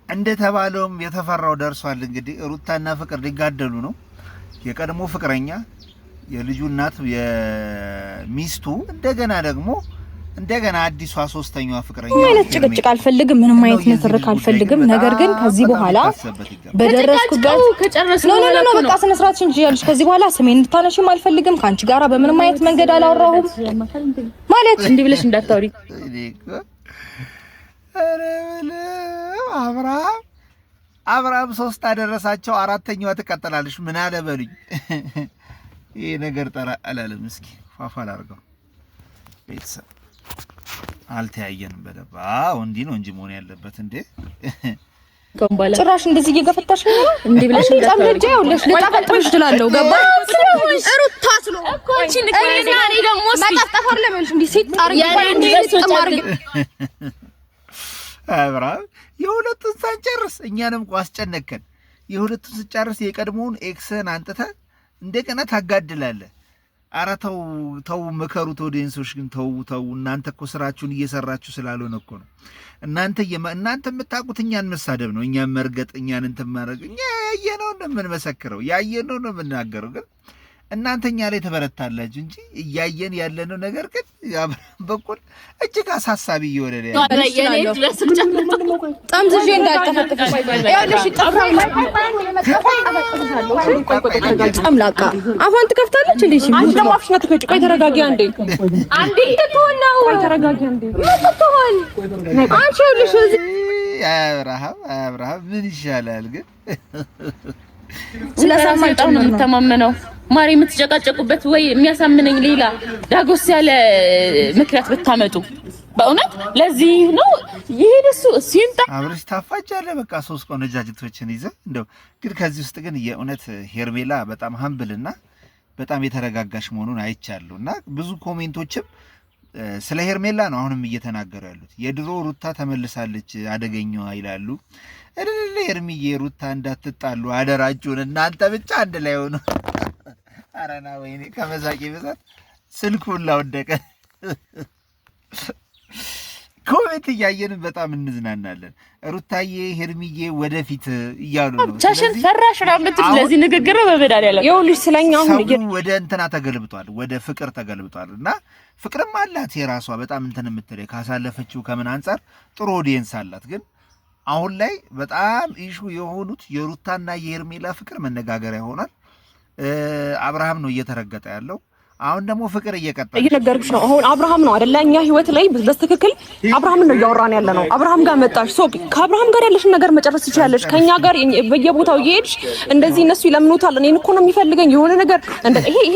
እንደተባለውም የተፈራው ደርሷል። እንግዲህ ሩታና ፍቅር ሊጋደሉ ነው። የቀድሞ ፍቅረኛ የልጁ እናት የሚስቱ እንደገና አዲሷ ሶስተኛዋ ፍቅረኛ ማለት ጭቅጭቅ አልፈልግም፣ ምንም አይነት ንትርክ አልፈልግም። ነገር ግን ከዚህ በኋላ በደረስኩበት ነው በቃ ስነ ስርዓት እንጂ ያልሽ ከዚህ በኋላ ስሜን እንድታነሺም አልፈልግም። ካንቺ ጋራ በምንም አይነት መንገድ አላወራሁም ማለት እንዲህ ብለሽ እንዳታወሪ። አብርሃም 3 አደረሳቸው፣ አራተኛዋ ትቀጥላለች። ምን አለ በሉኝ። ይሄ ነገር ጠራ አላለም። እስኪ ፋፋል አድርገው ቤተሰብ አልተያየንም በደባ እንዲህ ነው እንጂ መሆን ያለበት እንዴ። ጭራሽ እንደዚህ እየገፈታሽ ነው እንዴ ብለሽ እንዳታወሪ። ልጣፈጥሽ ትላለሁ ገባ ሩታ ስሎ እኮ አንቺ ንገሪና እኔ ደግሞ ማጣጣፈር ለምን እንዴ ሲጣር አብርሃም የሁለቱን ሳንጨርስ እኛንም እኮ አስጨነቀን። የሁለቱን ስጨርስ የቀድሞውን ኤክስን አንጥተ እንደገና ታጋድላለህ። ኧረ ተው መከሩት። ኦዲየንሶች ግን ተው። እናንተ እኮ ስራችሁን እየሰራችሁ ስላልሆነ እኮ ነው። እናንተ የምታውቁት እኛን መሳደብ ነው፣ እኛን መርገጥ፣ እኛን እንትን ማድረግ። እኛ ያየነው ነው የምንመሰክረው፣ ያየነው ነው የምናገረው። ግን እናንተ እኛ ላይ ተበረታላችሁ እንጂ እያየን ያለነው ነገር ግን በኩል እጅግ አሳሳቢ እየሆነ ነው ያለው። ጠምዝዤ እንዳልጠፈጥፍሽ ያለሽ ጠምላቃ አፏን ትከፍታለች እንዴ? አንቺ ደግሞ አፍሽን አትከፍቺ። ቆይ ተረጋጊ አንዴ ትተውናው። ቆይ ተረጋጊ አንዴ ምትተውል አንቺ ያለሽ አብርሃም ምን ይሻላል ግን ስለሳማጣው ነው የምተማመነው። ማሪ የምትጨቃጨቁበት ወይ የሚያሳምነኝ ሌላ ዳጎስ ያለ ምክንያት ብታመጡ በእውነት ለዚህ ነው ይሄደሱ ሲምጣ አብረሽ ታፋጃለህ። በቃ 3 ቆነጃጅቶችን ይዘህ እንደው ግን ከዚህ ውስጥ ግን የእውነት ሄርሜላ በጣም ሀምብልና በጣም የተረጋጋሽ መሆኑን አይቻለሁና ብዙ ኮሜንቶችም ስለ ሄርሜላ ነው አሁንም እየተናገሩ ያሉት። የድሮ ሩታ ተመልሳለች አደገኛዋ ይላሉ። ሄርሚዬ ሩታ እንዳትጣሉ አደራችሁን፣ እናንተ ብቻ አንድ ላይ ሆኑ። አረና ወይኔ ከመሳቂ ብዛት ስልኩን ላወደቀ። ኮሜንት እያየን በጣም እንዝናናለን። ሩታዬ ሄርሚዬ ወደፊት እያሉ ነው። ብቻሽን ፈራሽ ራምት ስለዚህ ንግግር በመዳል ያለው ይኸውልሽ ስለኛው ወደ እንትና ተገልብጧል፣ ወደ ፍቅር ተገልብጧል። እና ፍቅርም አላት የራሷ በጣም እንትን የምትለይ ካሳለፈችው ከምን አንጻር ጥሩ ኦዲየንስ አላት። ግን አሁን ላይ በጣም ኢሹ የሆኑት የሩታና የሄርሜላ ፍቅር መነጋገሪያ ይሆናል። አብርሃም ነው እየተረገጠ ያለው። አሁን ደግሞ ፍቅር እየነገርኩሽ ነው። አሁን አብርሃም ነው አይደለ? እኛ ህይወት ላይ በትክክል አብርሃምን ነው እያወራን ያለ ነው። አብርሃም ጋር መጣሽ ሶ ከአብርሃም ጋር ያለሽን ነገር መጨረስ ትችላለሽ። ከኛ ጋር በየቦታው እየሄድሽ እንደዚህ እነሱ ይለምኑታል። እኔን እኮ ነው የሚፈልገኝ የሆነ ነገር እንደ ይሄ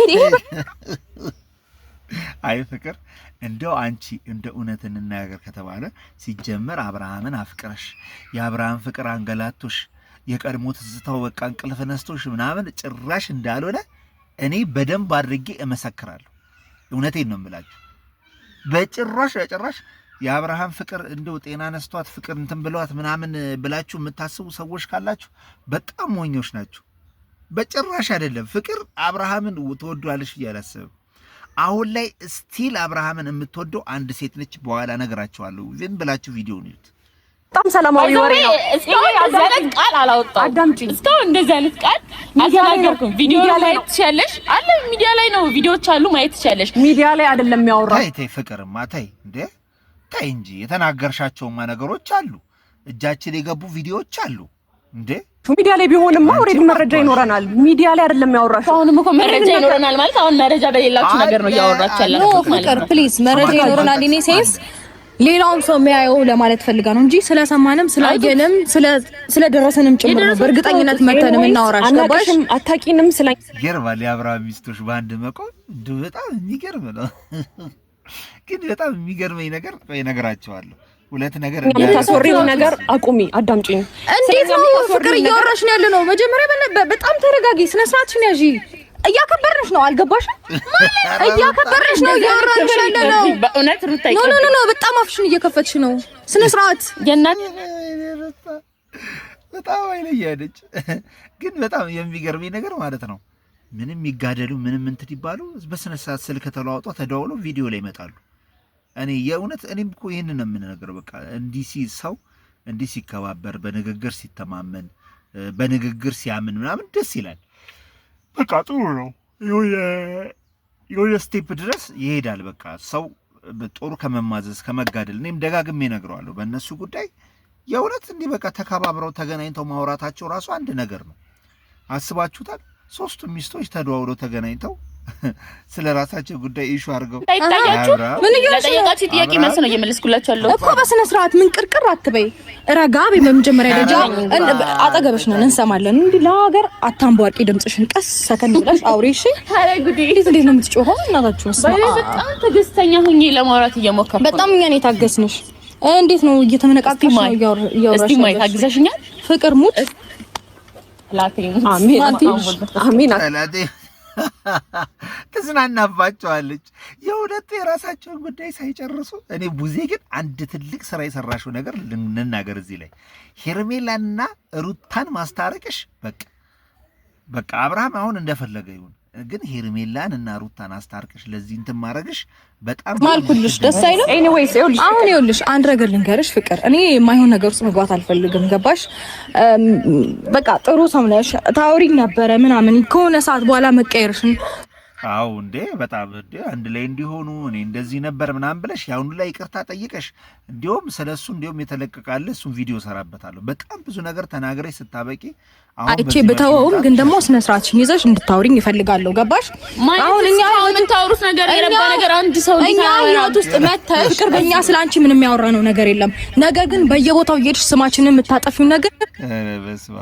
አይ ፍቅር እንደው አንቺ እንደ እውነት እንናገር ከተባለ ሲጀመር አብርሃምን አፍቅረሽ የአብርሃም ፍቅር አንገላቶሽ የቀድሞ ትዝታው በቃ እንቅልፍ ነስቶሽ ምናምን ጭራሽ እንዳልሆነ እኔ በደንብ አድርጌ እመሰክራለሁ። እውነቴን ነው የምላችሁ። በጭራሽ የአብርሃም ፍቅር እንደው ጤና ነስቷት ፍቅር እንትን ብለዋት ምናምን ብላችሁ የምታስቡ ሰዎች ካላችሁ በጣም ሞኞች ናችሁ። በጭራሽ አይደለም። ፍቅር አብርሃምን ትወዷለሽ እያላሰብም አሁን ላይ ስቲል አብርሃምን የምትወደው አንድ ሴት ነች። በኋላ ነገራችኋለሁ። ዝም ብላችሁ ቪዲዮውን እዩት። በጣም ሰላማዊ ወሬ ነው። እስካሁን እንደዚህ አይነት ቃል አላወጣሁም። አዳምጪ። እስካሁን እንደዚህ አይነት ቃል አልተናገርኩም። ቪዲዮ ላይ ትችያለሽ አለ ሚዲያ ላይ ነው ቪዲዮዎች አሉ ማየት ትችያለሽ። ሚዲያ ላይ አይደለም የሚያወራው። ተይ ፍቅርማ ተይ እንጂ የተናገርሻቸውማ ነገሮች አሉ። እጃችን የገቡ ቪዲዮዎች አሉ እንዴ። ሚዲያ ላይ ቢሆንማ ኦሬዲ መረጃ ይኖረናል። ሚዲያ ላይ አይደለም ያወራሽ። አሁንም እኮ መረጃ ይኖረናል ማለት አሁን መረጃ በሌላችሁ ነገር ነው ያወራችሁ ያላችሁ ማለት ነው። ፍቅር ፕሊዝ መረጃ ይኖረናል። እኔ ሴንስ ሌላውም ሰው የሚያየው ለማለት ፈልጋ ነው እንጂ ስለሰማንም ስላየንም ስለደረሰንም ጭምር ነው በእርግጠኝነት መተንም እናወራሽ። ገባሽ? አታቂንም ስለ ይገርማል። የአብርሃም ሚስቶች በአንድ መቆም በጣም የሚገርም ነው። ግን በጣም የሚገርመኝ ነገር እነግራቸዋለሁ። ሁለት ነገር የምታስወሪው ነገር አቁሚ። አዳምጪኝ። እንዴት ነው ፍቅር እያወራሽ ነው ያለ ነው? መጀመሪያ በጣም ተረጋጊ። ስነ ስርዓትሽን ያዢ። እያከበርንሽ ነው። አልገባሽም? እያከበርንሽ ነው። እያወራንሽ ያለ ነው። በእውነት ሩታ ኖ በጣም አፍሽን እየከፈትሽ ነው። ስነ ስርዓት የእናት በጣም አይለያለች። ግን በጣም የሚገርመኝ ነገር ማለት ነው ምንም ይጋደሉ ምንም እንትን ይባሉ በስነ ስርዓት ስልክ ተደዋውለው ቪዲዮ ላይ ይመጣሉ። እኔ የእውነት እኔም እኮ ይሄንን ነው የምንነግረው። በቃ እንዲህ ሰው እንዲህ ሲከባበር በንግግር ሲተማመን በንግግር ሲያምን ምናምን ደስ ይላል። በቃ ጥሩ ነው። የሆነ ስቴፕ ድረስ ይሄዳል። በቃ ሰው ጦሩ ከመማዘዝ ከመጋደል እኔም ደጋግሜ እነግረዋለሁ በእነሱ ጉዳይ የእውነት እንዲህ በቃ ተከባብረው ተገናኝተው ማውራታቸው ራሱ አንድ ነገር ነው። አስባችሁታል? ሶስቱም ሚስቶች ተደዋውለው ተገናኝተው ስለ ራሳቸው ጉዳይ ኢሹ አድርገው ታይታያችሁ ምን ለጠየቃችሁ ጥያቄ መልስ ነው እየመለስኩላችሁ ያለው እኮ በስነ ስርዓት ምን ቅርቅር አትበይ። ረጋ በይ። በመጀመሪያ ደረጃ አጠገብሽ ነን እንሰማለን። እንዲህ ለሀገር አታምቧርቂ። ድምጽሽን ቀስ ሰከን ብለሽ አውሪ። እሺ ኧረ ጉዴ እንዴት ነው የምትጮኸው? እናታችሁ በጣም ትዕግስተኛ ሁኚ ለማውራት እየሞከርኩ በጣም እኛን የታገስንሽ እንዴት ነው እየተመነቃቀሽ ነው እያወራሽ? እስቲ ማይ ታግዘሽኛል? ፍቅር ሙት ላቴን አሜን አሜን አላቴ ተዝናናባቸዋለች። የሁለቱ የራሳቸውን ጉዳይ ሳይጨርሱ እኔ ቡዜ ግን አንድ ትልቅ ስራ የሰራሽው ነገር ልንናገር እዚህ ላይ ሄርሜላንና ሩታን ማስታረቅሽ በቃ አብርሃም አሁን እንደፈለገ ይሁን፣ ግን ሄርሜላን እና ሩታን አስታርቅሽ ለዚህ እንትን ማድረግሽ በጣም ማልኩልሽ ደስ አይልም። ኤኒዌይስ ይኸውልሽ አንድ ነገር ልንገርሽ ፍቅር፣ እኔ የማይሆን ነገር ውስጥ መግባት አልፈልግም። ገባሽ? በቃ ጥሩ ሰው ነሽ፣ ታውሪኝ ነበረ ምናምን ከሆነ ሰዓት በኋላ መቀየርሽን አው እንዴ በጣም እንዴ አንድ ላይ እንዲሆኑ እኔ እንደዚህ ነበር ምናምን ብለሽ ያሁን ላይ ይቅርታ ጠይቀሽ እንዲሁም ስለሱ እንዲሁም የተለቀቃለ እሱን ቪዲዮ ሰራበታለሁ። በጣም ብዙ ነገር ተናግረሽ ስታበቂ አይቼ በተወውም ግን ደግሞ ስነ ስርዓትሽን ይዘሽ እንድታውሪኝ ይፈልጋለሁ። ገባሽ? አሁን እኛ የምታወሩት ነገር የረባ ነገር አንድ ሰው እንዲታወራ ውስጥ መተሽ ፍቅር በእኛ ስላንቺ ምንም ያወራነው ነገር የለም። ነገር ግን በየቦታው እየሄድሽ ስማችንን የምታጠፊው ነገር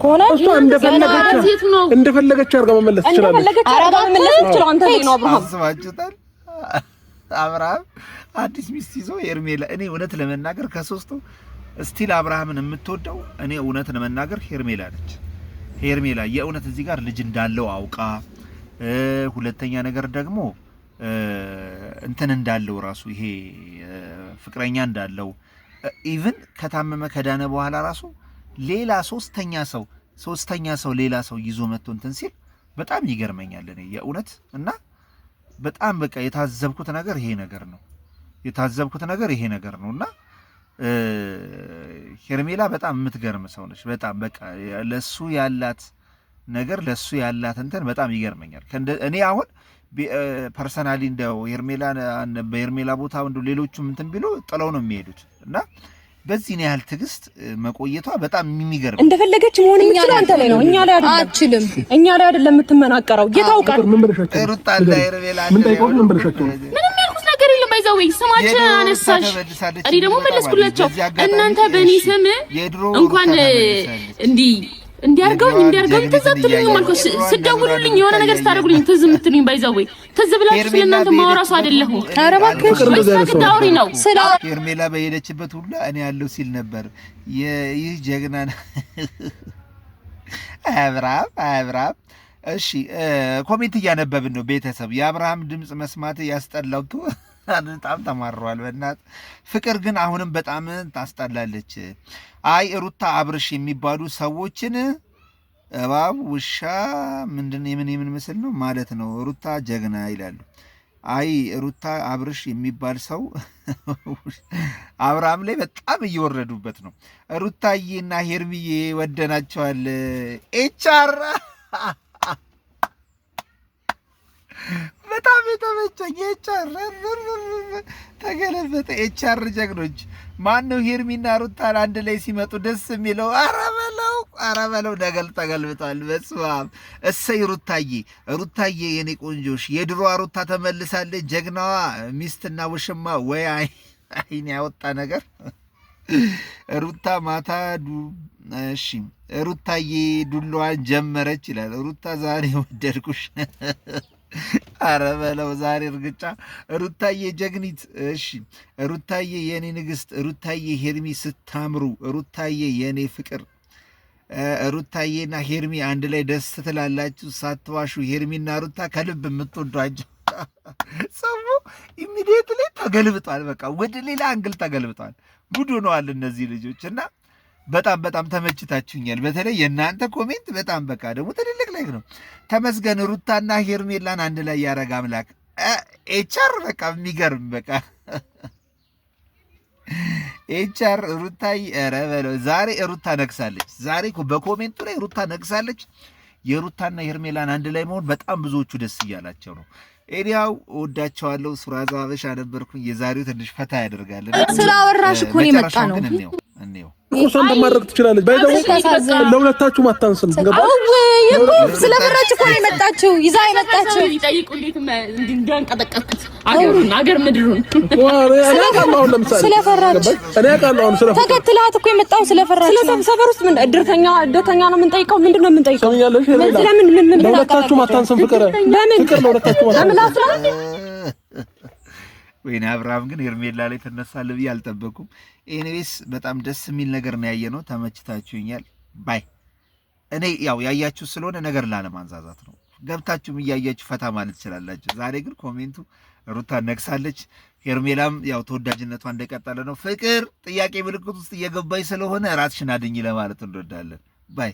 ኮና እንደፈለገች አርጋ መመለስ ትችላለች። አብርሃም አዲስ ሚስት ይዞ ሄርሜላ እኔ እውነት ለመናገር ከሶስቱ ስቲል አብርሃምን የምትወደው እኔ እውነት ለመናገር ሄርሜላ ነች። ሄርሜላ የእውነት እዚህ ጋር ልጅ እንዳለው አውቃ ሁለተኛ ነገር ደግሞ እንትን እንዳለው ራሱ ይሄ ፍቅረኛ እንዳለው ኢቭን ከታመመ ከዳነ በኋላ ራሱ ሌላ ሶስተኛ ሰው ሌላ ሰው ይዞ መጥቶ እንትን ሲል በጣም ይገርመኛል እኔ የእውነት እና በጣም በቃ የታዘብኩት ነገር ይሄ ነገር ነውና ሄርሜላ በጣም የምትገርም ሰው ነች። በጣም በቃ ለሱ ያላት ነገር ለሱ ያላት እንትን በጣም ይገርመኛል። እኔ አሁን ፐርሰናሊ እንደው በሄርሜላ ቦታ እንደው ሌሎቹም እንትን ቢሉ ጥለው ነው የሚሄዱት እና በዚህ ያህል ትዕግስት መቆየቷ በጣም የሚገርም እንደፈለገች መሆን የሚችል አንተ ላይ ነው። እኛ ላይ አይደለም እኛ ላይ አይደለም የምትመናቀረው። የታውቃል ሩታ ላይ ሄርሜላ ምንም ያልኩት ነገር የለም። ባይዛው ስማችን አነሳሽ እኔ ደግሞ መለስኩላቸው። እናንተ በእኔ ስም እንኳን እንዲያርገውኝ ትዝ አትሉኝም አልኩሽ። ስደውሉልኝ የሆነ ነገር ስታደርጉልኝ ትዝ የምትሉኝ ባይዛው ትዝ ብላችሁ ስለእናንተ ማውራሱ አይደለሁም። ኧረ እባክሽ ወይስ ነው ስለ ሄርሜላ በሄደችበት ሁሉ እኔ ያለው ሲል ነበር። ይህ ጀግና አብርሃም እሺ ኮሜንት እያነበብን ነው ቤተሰብ። የአብርሃም ድምጽ መስማት ያስጠላው በጣም ተማሯል። በእናት ፍቅር ግን አሁንም በጣም ታስጠላለች። አይ ሩታ አብርሽ የሚባሉ ሰዎችን እባብ ውሻ ምንድን የምን ምስል ነው ማለት ነው። ሩታ ጀግና ይላሉ። አይ ሩታ አብርሽ የሚባል ሰው አብርሃም ላይ በጣም እየወረዱበት ነው። ሩታዬና ሄርሚዬ ወደናቸዋል። ኤችአር በጣም የተመቸኝ ኤችአር ተገለበጠ። ኤችአር ጀግኖች ማነው? ሄርሚና ሩታን አንድ ላይ ሲመጡ ደስ የሚለው ኧረ በለው ነገል ተገልብጧል። በስመ አብ እሰይ ሩታዬ የኔ ቆንጆሽ የድሮ ሩታ ተመልሳለች። ጀግናዋ ሚስትና ውሽማ ወይ አይን ያወጣ ነገር ሩታ ማታ እሺ ሩታዬ ዱላዋን ጀመረች ይላል። ሩታ ዛሬ ወደድኩሽ ኧረ በለው ዛሬ እርግጫ። ሩታዬ ጀግኒት። እሺ ሩታዬ የኔ ንግስት፣ ሩታዬ ሄርሚ ስታምሩ፣ ሩታዬ የኔ ፍቅር። ሩታዬና ሄርሚ አንድ ላይ ደስ ትላላችሁ ሳትዋሹ። ሄርሚና ሩታ ከልብ የምትወዷቸው ሰው ኢሚዲየትሊ ተገልብጧል። በቃ ወደ ሌላ አንግል ተገልብጧል። ጉድ ሆነዋል እነዚህ ልጆች እና በጣም ተመችታችሁኛል። በተለይ የእናንተ ኮሜንት በጣም በቃ ደግሞ ትልልቅ ላይ ነው። ተመስገን ሩታና ሄርሜላን አንድ ላይ ያረጋ አምላክ። ኤችአር በቃ የሚገርም በቃ ኤችአር ሩታይ ኧረ በለው ዛሬ ሩታ ነግሳለች። ዛሬ እኮ በኮሜንቱ ላይ ሩታ ነግሳለች። የሩታና የሄርሜላን አንድ ላይ መሆን በጣም ብዙዎቹ ደስ እያላቸው ነው። ኤዲያው ወዳቸዋለሁ። ሱራዛ አበሻ ነበርኩኝ። የዛሬው ትንሽ ፈታ ያደርጋል። ስላወራሽ እኮ ነው የመጣ ነው። እንዴው እኮ እንደማድረግ ትችላለች። ባይደው ለሁለታችሁ ማታንስም ገባው። ስለፈራች እኮ ነው የመጣችው። ይዛ የመጣችው ይጠይቁ እንዴት እንዲያንቀጠቀጥኩት አገር ምድሩን ስለፈራች እኔ አውቃለሁ። አሁን ስለፈራች ተከትላት እኮ የመጣው ስለፈራች ነው። ሰፈር ውስጥ ምን እድርተኛ ነው የምንጠይቀው? ምንድነው የምንጠይቀው? ለምን ለሁለታችሁ ማታንስም ፍቅር ለሁለታችሁ ማታንስም ወይኔ አብርሃም ግን ሄርሜላ ላይ ተነሳለ ብዬ አልጠበኩም። ኤኒዌይስ በጣም ደስ የሚል ነገር ነው ያየነው። ተመችታችሁኛል ባይ። እኔ ያው ያያችሁ ስለሆነ ነገር ላለማንዛዛት ነው። ገብታችሁም እያያችሁ ፈታ ማለት ትችላላችሁ። ዛሬ ግን ኮሜንቱ ሩታ ነግሳለች፣ ሄርሜላም ያው ተወዳጅነቷ እንደቀጠለ ነው። ፍቅር ጥያቄ ምልክት ውስጥ እየገባኝ ስለሆነ ራስሽን አድኝ ለማለት እንወዳለን ባይ